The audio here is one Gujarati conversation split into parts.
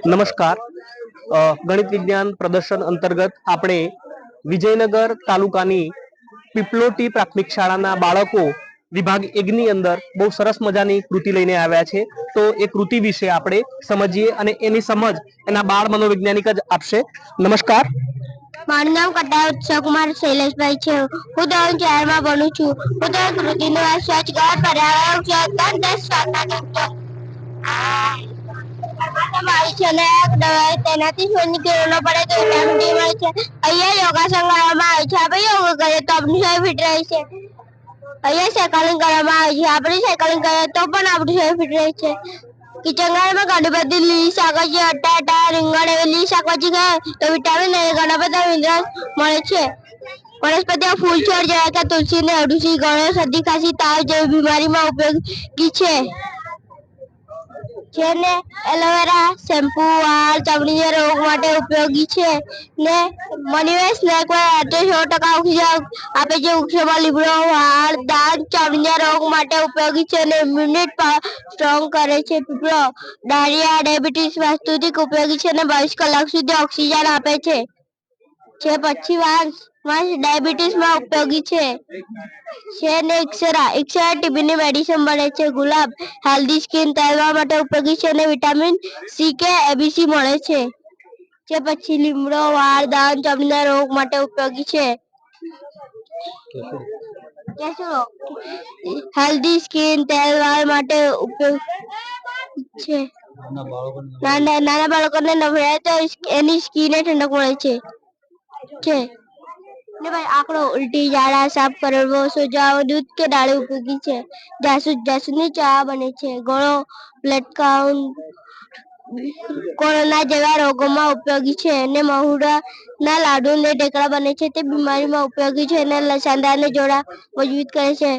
નમસ્કાર. ગણિત વિજ્ઞાન પ્રદર્શન અંતર્ગત આપણે વિજયનગર તાલુકાની પીપલોટી પ્રાથમિક શાળાના બાળકો વિભાગ 1 ની અંદર બહુ સરસ મજાની કૃતિ લઈને આવ્યા છે. તો એ કૃતિ વિશે આપણે સમજીએ અને એની સમજ એના બાળ મનોવૈજ્ઞાનિક જ આપશે. નમસ્કાર. મારું નામ કટાર ઉત્સવકુમાર શૈલેષભાઈ છે. હું ધોરણ 4 માં ભણું છું. હું તો કૃતિનું નામ સ્વચ્છ ઘર પર્યાવરણ તેનાથી સૂર્યની કિરણો પડે તો વિટામિન ડી મળે છે. અહીંયા યોગાસન કરવામાં આવે છે. આપણે યોગ કરીએ તો આપણું શરીર ફિટ રહે છે. અહીંયા સાયકલિંગ કરવામાં આવે છે. આપણે સાયકલિંગ કરીએ તો પણ આપણું શરીર ફિટ રહે છે. કિચન ગાર્ડનમાં ઘણી બધી લીલી શાકભાજી, બટાટા, રીંગણ એવી લીલી શાકભાજી ખાય તો વિટામિન અને ઘણા બધા મિનરલ્સ મળે છે. વનસ્પતિઓ ફૂલ છોડ જેવા કે તુલસી ને અરડુસી ગળો, શરદી, ખાંસી, તાવ જેવી બીમારીમાં ઉપયોગી છે. જેને એલોવેરા શેમ્પૂ વાળ ચામડીના રોગ માટે ઉપયોગી છે ને મનીવેસ સ્નેક માટે 100% ઓક્સિજન આપે છે. વૃક્ષોમાં લીમડો વાળ દાંત ચામડીના રોગ માટે ઉપયોગી છે અને ઇમ્યુનિટી સ્ટ્રોંગ કરે છે. પીપળો ડાયરિયા ડાયાબિટીસ વાસ્તુતિક ઉપયોગી છે અને 22 કલાક સુધી ઓક્સિજન આપે છે. પછી વાંસ ડાયાબિટીસમાં ઉપયોગી છે ને એક્સરા ટીબીની મેડિસિન બને છે. ગુલાબ હેલ્ધી સ્કિન તૈયાર માટે ઉપયોગી છે અને વિટામિન સી કે એબીસી મળે છે. પછી લીમડો વાળ દાંત ચામડીના રોગ માટે ઉપયોગી છે. કેસુડો હેલ્ધી સ્કિન તૈયાર માટે ઉપયોગી છે. નાના બાળકોને નવડાવે તો એની સ્કિનને ઠંડક મળે છે. આંકડો ઉલટી ઝાડા સાફ કરવો સોજાઓ દૂધ કે ડાળી ઉપયોગી છે. જાસૂદની ચા બને છે. ગળો બ્લડ કાઉન્ટ કોરોના જેવા રોગોમાં ઉપયોગી છે અને મહુડાના લાડુ ને ઢેકડા બને છે. તે બીમારીમાં ઉપયોગી છે અને સાંધા અને જોડા મજબૂત કરે છે.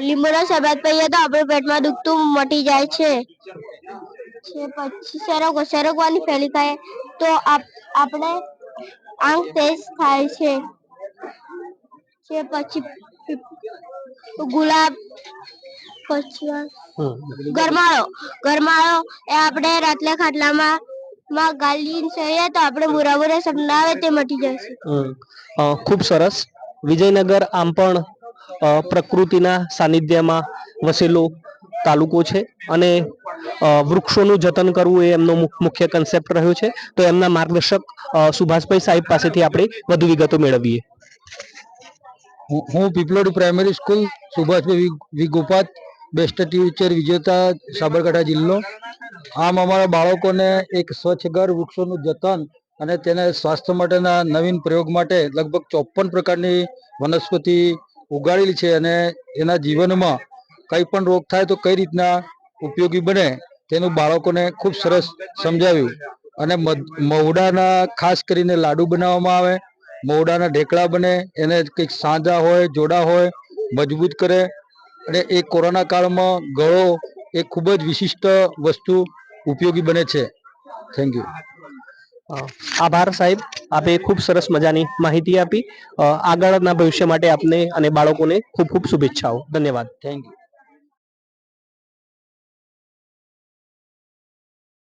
લીંબુનો શરબત પીએ તો આપણું પેટમાં દુખતું મટી જાય છે. પછી સરગવાની ફેલી ખાય તો આપણે આંખ તેજ થાય છે. પછી ગુલાબ ગરમાળો એ આપણે રાત્રે ખાટલામાં ગાલીને સૂઈએ તો આપણે બુરા સપના આવે તે મટી જશે. ખૂબ સરસ. વિજયનગર આમ પણ પ્રકૃતિના સાનિધ્યમાં વસેલો તાલુકો છે અને વૃક્ષોનું જતન કરવું એ એમનો મુખ્ય કન્સેપ્ટ રહ્યો છે. તો એમના માર્ગદર્શક સુભાષભાઈ સાહેબ પાસેથી આપણે વધુ વિગતો મેળવીએ. હું પીપલોડી પ્રાઇમરી સ્કૂલ સુભાષભાઈ વી ગોપાત બેસ્ટ ટીચર વિજેતા સાબરકાંઠા જિલ્લો. આમ અમારા બાળકોને એક સ્વચ્છ ઘર વૃક્ષોનું જતન અને તેને સ્વાસ્થ્ય માટેના નવીન પ્રયોગ માટે લગભગ 54 પ્રકારની વનસ્પતિ ઉગાડેલી છે અને એના જીવનમાં કંઈ પણ રોગ થાય તો કઈ રીતના ઉપયોગી બને તેનું બાળકોને ખૂબ સરસ સમજાવ્યું. અને મહુડાના ખાસ કરીને લાડુ બનાવવામાં આવે, મહુડાના ઢેકળા બને, એને કંઈક સાંધા હોય જોડા હોય મજબૂત કરે અને એ કોરોના કાળમાં ગળો એ ખૂબ જ વિશિષ્ટ વસ્તુ ઉપયોગી બને છે. Thank you. આભાર સાહેબ, આપે ખૂબ સરસ મજાની માહિતી આપી. આગળના ભવિષ્ય માટે આપને અને બાળકોને ખૂબ ખૂબ શુભેચ્છાઓ. ધન્યવાદ. Thank you.